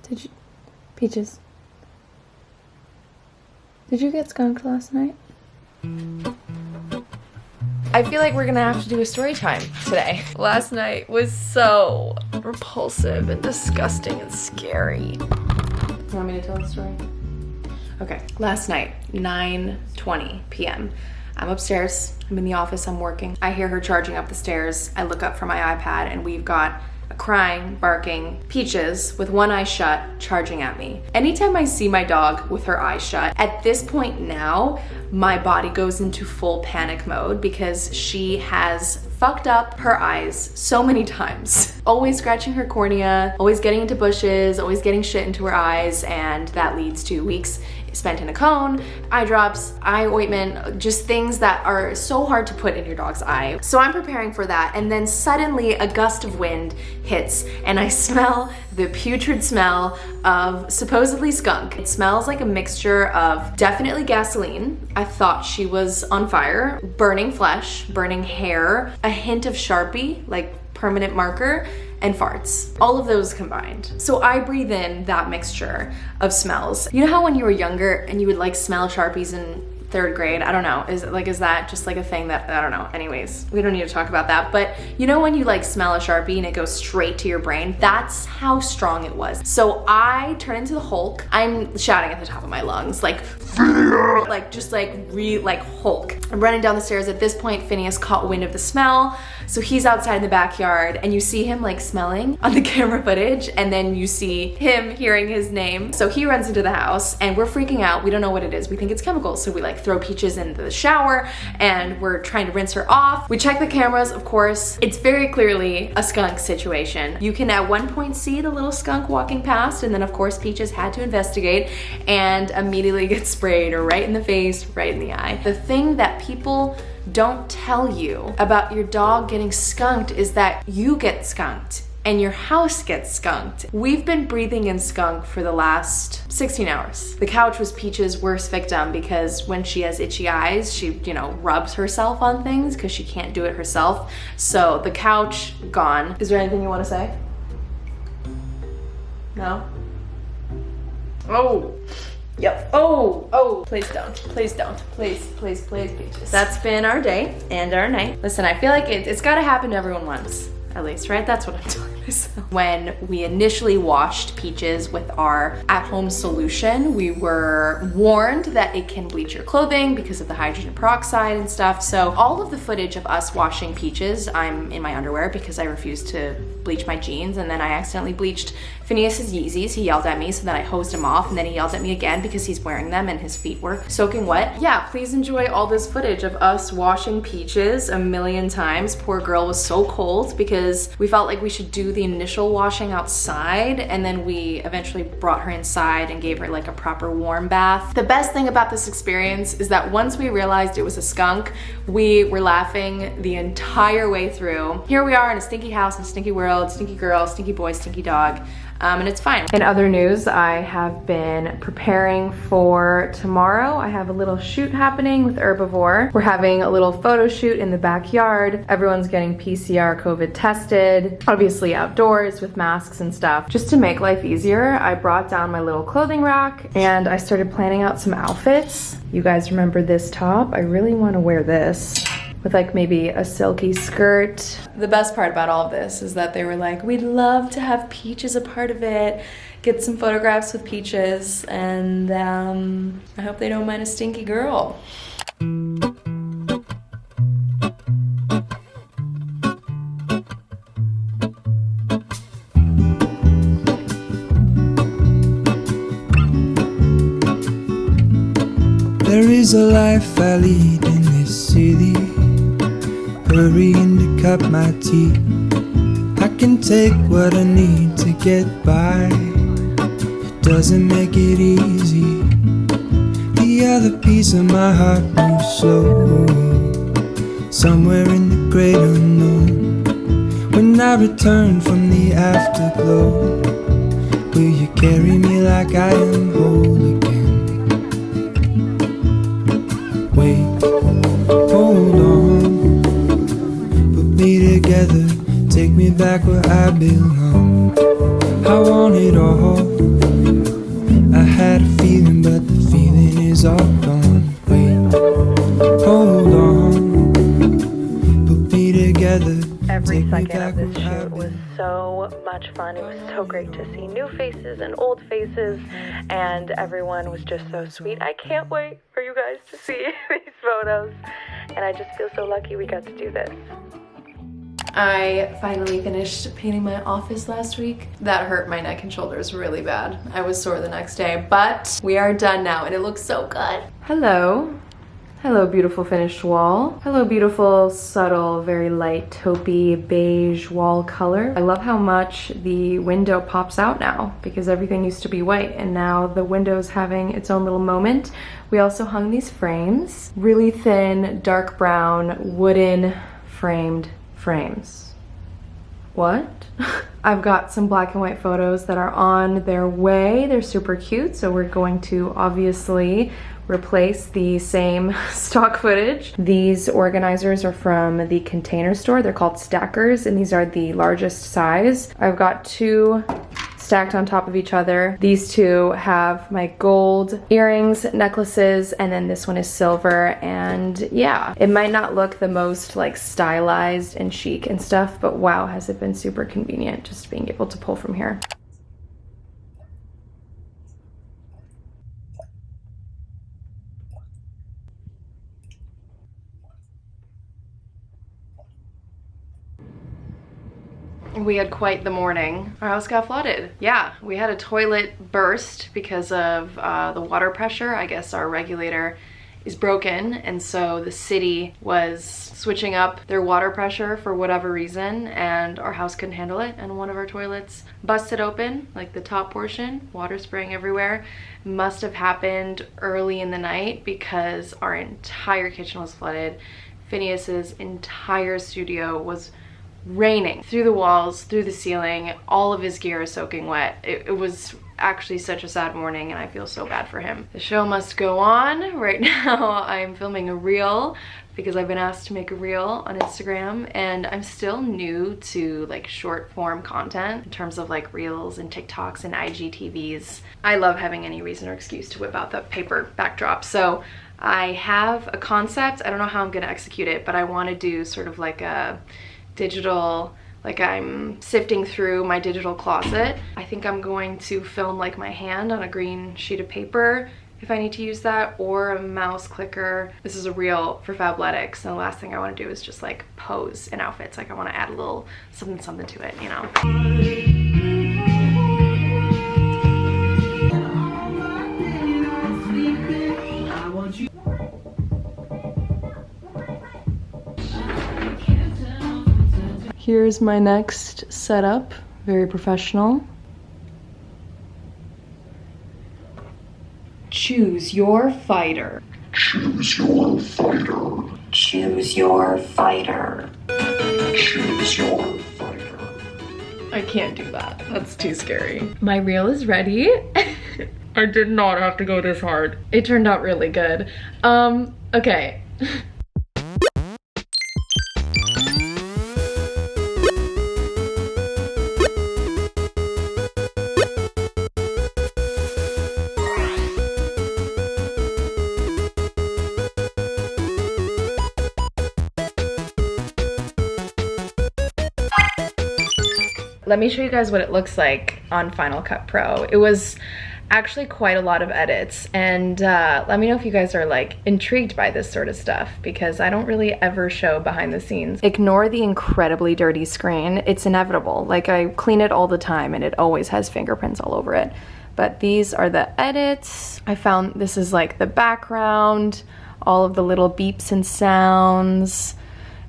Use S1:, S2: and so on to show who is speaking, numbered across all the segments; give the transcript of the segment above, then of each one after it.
S1: Did you, Peaches? Did you get skunked last night? I feel like we're gonna have to do a story time today. Last night was so repulsive and disgusting and scary. You want me to tell the story? Okay, last night, 9:20 p.m. I'm upstairs, I'm in the office, I'm working. I hear her charging up the stairs. I look up from my iPad and we've got a crying, barking Peaches with one eye shut, charging at me. Anytime I see my dog with her eyes shut, at this point now, my body goes into full panic mode because she has fucked up her eyes so many times. Always scratching her cornea, always getting into bushes, always getting shit into her eyes, and that leads to weeks spent in a cone, eye drops, eye ointment, just things that are so hard to put in your dog's eye. So I'm preparing for that, and then suddenly a gust of wind hits and I smell the putrid smell of supposedly skunk. It smells like a mixture of definitely gasoline. I thought she was on fire, burning flesh, burning hair, a hint of Sharpie, like permanent marker, and farts. All of those combined. So I breathe in that mixture of smells. You know how when you were younger and you would like smell Sharpies in 3rd grade? I don't know. Is that just like a thing that, I don't know. Anyways, we don't need to talk about that. But you know when you like smell a Sharpie and it goes straight to your brain? That's how strong it was. So I turn into the Hulk. I'm shouting at the top of my lungs, like, just like Hulk. I'm running down the stairs. At this point, Phineas caught wind of the smell. So he's outside in the backyard and you see him like smelling on the camera footage, and then you see him hearing his name. So he runs into the house and we're freaking out. We don't know what it is. We think it's chemicals. So we like throw Peaches into the shower and we're trying to rinse her off. We check the cameras, of course. It's very clearly a skunk situation. You can at one point see the little skunk walking past, and then of course Peaches had to investigate and immediately get sprayed right in the face, right in the eye. The thing that people don't tell you about your dog getting skunked is that you get skunked and your house gets skunked. We've been breathing in skunk for the last 16 hours. The couch was Peach's worst victim because when she has itchy eyes, she, rubs herself on things because she can't do it herself. So the couch, gone. Is there anything you want to say? No? Oh. Yep. Oh, please don't. Please, Peaches. That's been our day and our night. Listen, I feel like it's gotta happen to everyone once, at least, right? That's what I'm telling myself. When we initially washed Peaches with our at-home solution, we were warned that it can bleach your clothing because of the hydrogen peroxide and stuff. So all of the footage of us washing Peaches, I'm in my underwear because I refused to bleach my jeans, and then I accidentally bleached Phineas's Yeezys. He yelled at me, so then I hosed him off, and then he yelled at me again because he's wearing them and his feet were soaking wet. Yeah, please enjoy all this footage of us washing Peaches a million times. Poor girl was so cold because we felt like we should do the initial washing outside, and then we eventually brought her inside and gave her like a proper warm bath. The best thing about this experience is that once we realized it was a skunk, we were laughing the entire way through. Here we are in a stinky house, in a stinky world, stinky girl, stinky boy, stinky dog. And it's fine. In other news, I have been preparing for tomorrow. I have a little shoot happening with Herbivore. We're having a little photo shoot in the backyard. Everyone's getting PCR COVID tested, obviously outdoors with masks and stuff. Just to make life easier, I brought down my little clothing rack and I started planning out some outfits. You guys remember this top? I really want to wear this with like maybe a silky skirt. The best part about all of this is that they were like, we'd love to have Peaches a part of it, get some photographs with Peaches, and I hope they don't mind a stinky girl.
S2: There is a life I lead in this city, hurrying to cut my teeth. I can take what I need to get by. It doesn't make it easy. The other piece of my heart moves slow, somewhere in the great unknown. When I return from the afterglow, will you carry me like I am whole again? Wait, hold on, put me together, take me back where I belong. I want it all. I had a feeling, but the feeling is all gone. Wait, hold on, put me together.
S1: Every second of this shoot was so much fun. It was so great to see new faces and old faces, and everyone was just so sweet. I can't wait for you guys to see these photos, and I just feel so lucky we got to do this. I finally finished painting my office last week. That hurt my neck and shoulders really bad. I was sore the next day, but we are done now and it looks so good. Hello. Hello, beautiful finished wall. Hello, beautiful, subtle, very light taupey beige wall color. I love how much the window pops out now because everything used to be white and now the window's having its own little moment. We also hung these frames, really thin, dark brown, wooden framed frames. What? I've got some black and white photos that are on their way. They're super cute, so we're going to obviously replace the same stock footage. These organizers are from the Container Store. They're called stackers, and these are the largest size. I've got two stacked on top of each other. These two have my gold earrings, necklaces, and then this one is silver. And yeah, it might not look the most like stylized and chic and stuff, but wow, has it been super convenient just being able to pull from here. We had quite the morning. Our house got flooded. Yeah, we had a toilet burst because of the water pressure. I guess our regulator is broken, and so the city was switching up their water pressure for whatever reason, and our house couldn't handle it, and one of our toilets busted open, like the top portion, water spraying everywhere. Must have happened early in the night because our entire kitchen was flooded. Phineas's entire studio was raining through the walls, through the ceiling. All of his gear is soaking wet. It was actually such a sad morning, and I feel so bad for him. The show must go on. Right now I'm filming a reel because I've been asked to make a reel on Instagram, and I'm still new to like short form content in terms of like reels and TikToks and IGTVs. I love having any reason or excuse to whip out the paper backdrop. So I have a concept. I don't know how I'm gonna execute it, but I want to do sort of like a digital, like I'm sifting through my digital closet. I think I'm going to film like my hand on a green sheet of paper if I need to use that, or a mouse clicker. This is a reel for Fabletics, and the last thing I want to do is just like pose in outfits. Like I want to add a little something to it, you know. Here's my next setup, very professional. Choose your fighter.
S3: Choose your fighter. Choose your fighter. Choose your fighter.
S1: I can't do that. That's too scary. My reel is ready. I did not have to go this hard. It turned out really good. Okay. Let me show you guys what it looks like on Final Cut Pro. It was actually quite a lot of edits, and let me know if you guys are like intrigued by this sort of stuff, because I don't really ever show behind the scenes. Ignore the incredibly dirty screen. It's inevitable. Like I clean it all the time and it always has fingerprints all over it. But these are the edits. I found this is like the background, all of the little beeps and sounds,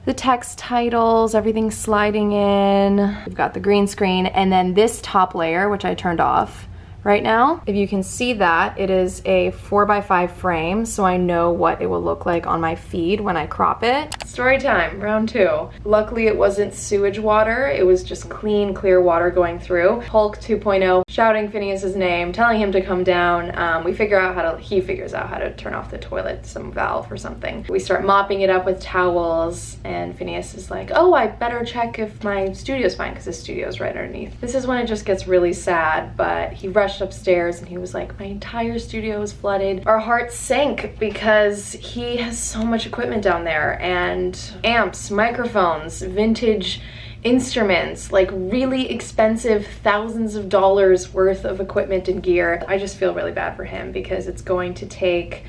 S1: the text titles, everything sliding in. We've got the green screen, and then this top layer, which I turned off right now. If you can see that, it is a 4x5 frame, so I know what it will look like on my feed when I crop it. Story time, round 2. Luckily it wasn't sewage water, it was just clean, clear water going through. Hulk 2.0 shouting Phineas's name, telling him to come down. He figures out how to turn off the toilet, some valve or something. We start mopping it up with towels, and Phineas is like, oh, I better check if my studio's fine, because his studio's right underneath. This is when it just gets really sad, but he rushed upstairs and he was like, my entire studio is flooded. Our hearts sank because he has so much equipment down there, and amps, microphones, vintage instruments, like really expensive thousands of dollars worth of equipment and gear. I just feel really bad for him because it's going to take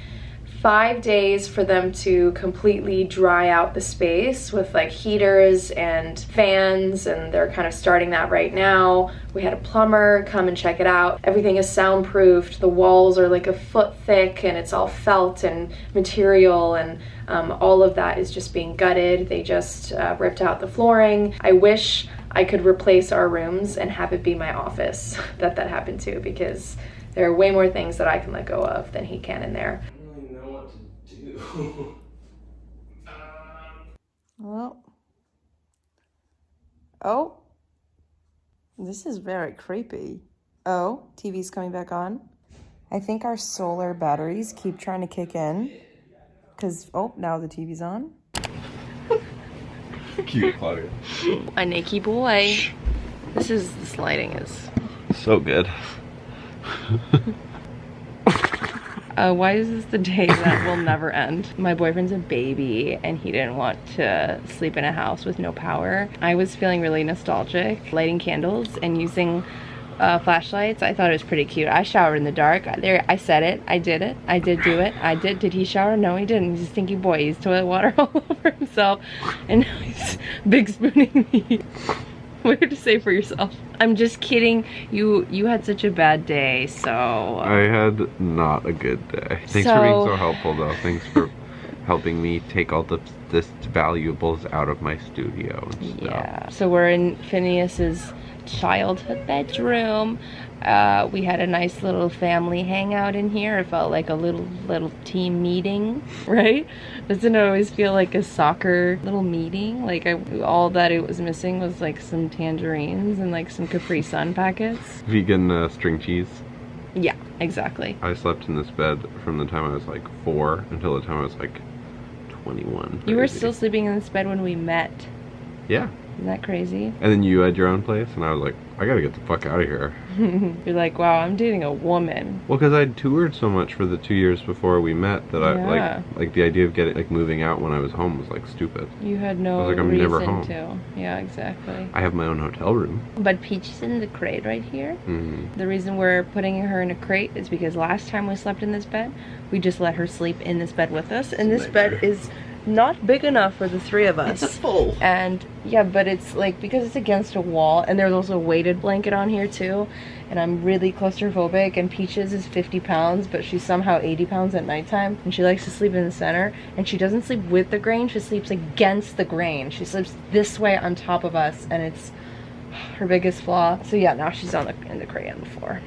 S1: 5 days for them to completely dry out the space with like heaters and fans, and they're kind of starting that right now. We had a plumber come and check it out. Everything is soundproofed. The walls are like a foot thick and it's all felt and material, and all of that is just being gutted. They just ripped out the flooring. I wish I could replace our rooms and have it be my office that happened to, because there are way more things that I can let go of than he can in there. Well, oh, this is very creepy. Oh, TV's coming back on. I think our solar batteries keep trying to kick in because, oh, now the TV's on.
S4: Cute, Claudia.
S1: A naked boy. This lighting is
S4: so good.
S1: Why is this the day that will never end? My boyfriend's a baby and he didn't want to sleep in a house with no power. I was feeling really nostalgic, lighting candles and using flashlights. I thought it was pretty cute. I showered in the dark. I said it. I did it. I did do it. I did. Did he shower? No, he didn't. He's a stinky boy. He's toilet water all over himself. And now he's big spooning me. What did you say for yourself? I'm just kidding. You had such a bad day, so...
S4: I had not a good day. Thanks for being so helpful, though. Thanks for helping me take all the valuables out of my studio and stuff.
S1: Yeah. So we're in Phineas's childhood bedroom. We had a nice little family hangout in here. It felt like a little team meeting, right? Doesn't it always feel like a soccer little meeting? Like all that it was missing was like some tangerines and like some Capri Sun packets.
S4: Vegan string cheese.
S1: Yeah, exactly.
S4: I slept in this bed from the time I was like 4 until the time I was like 21.
S1: You were still sleeping in this bed when we met.
S4: Yeah.
S1: Isn't that crazy?
S4: And then you had your own place, and I was like, I gotta get the fuck out of here.
S1: You're like, wow, I'm dating a woman.
S4: Well, because I'd toured so much for the 2 years before we met that I like the idea of moving out when I was home was like stupid.
S1: You had no
S4: I was like, I'm
S1: reason
S4: never home.
S1: to. Yeah, exactly.
S4: I have my own hotel room.
S1: But Peach is in the crate right here.
S4: Mm-hmm.
S1: The reason we're putting her in a crate is because last time we slept in this bed, we just let her sleep in this bed with us, and this bed is not big enough for the 3 of us.
S4: It's full.
S1: And yeah, but it's like, because it's against a wall, and there's also a weighted blanket on here too, and I'm really claustrophobic, and Peaches is 50 pounds, but she's somehow 80 pounds at nighttime, and she likes to sleep in the center, and she doesn't sleep with the grain, she sleeps against the grain. She sleeps this way on top of us, and it's her biggest flaw. So yeah, now she's in the crate on the floor.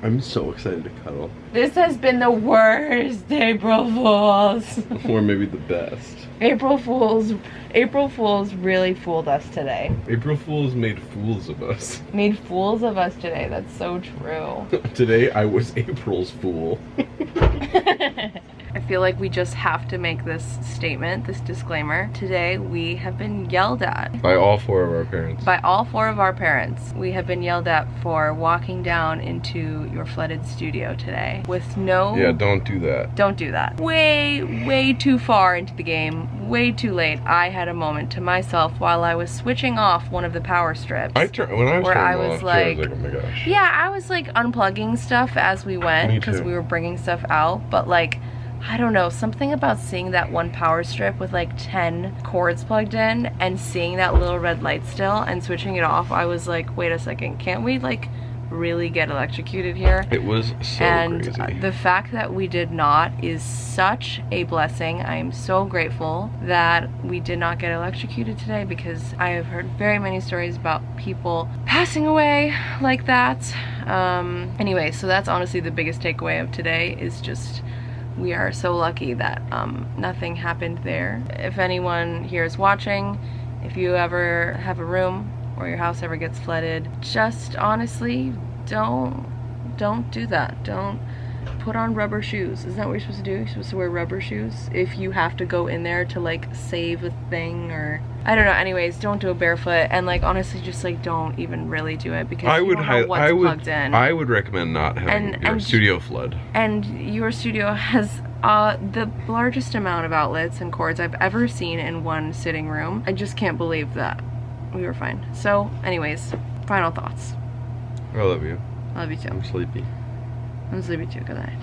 S4: I'm so excited to cuddle.
S1: This has been the worst April Fools.
S4: Or maybe the best.
S1: April Fools really fooled us today.
S4: April Fools made fools of us.
S1: Made fools of us today. That's so true.
S4: Today I was April's fool.
S1: I feel like we just have to make this statement, this disclaimer. Today we have been yelled at.
S4: By all 4 of our parents.
S1: By all 4 of our parents. We have been yelled at for walking down into your flooded studio today with no...
S4: Yeah, don't do that.
S1: Don't do that. Way too far into the game. Way too late. I had a moment to myself while I was switching off one of the power strips.
S4: When I was like, oh my gosh.
S1: Yeah, I was like unplugging stuff as we went because we were bringing stuff out, but like, I don't know, something about seeing that one power strip with like 10 cords plugged in and seeing that little red light still and switching it off, I was like, wait a second, can't we like really get electrocuted here?
S4: It was so crazy.
S1: And the fact that we did not is such a blessing. I am so grateful that we did not get electrocuted today, because I have heard very many stories about people passing away like that. Anyway, so that's honestly the biggest takeaway of today, is just we are so lucky that nothing happened there. If anyone here is watching, if you ever have a room or your house ever gets flooded, just honestly don't do that. Don't put on rubber shoes. Isn't that what you're supposed to do? You're supposed to wear rubber shoes if you have to go in there to like save a thing, or I don't know. Anyways, don't do it barefoot, and like honestly just like don't even really do it, because you don't know what's plugged in.
S4: I would recommend not having your studio flood. And
S1: your studio has the largest amount of outlets and cords I've ever seen in one sitting room. I just can't believe that we were fine. So anyways, final thoughts.
S4: I love you.
S1: I love you too.
S4: I'm sleepy.
S1: I'm sleepy too. Good night.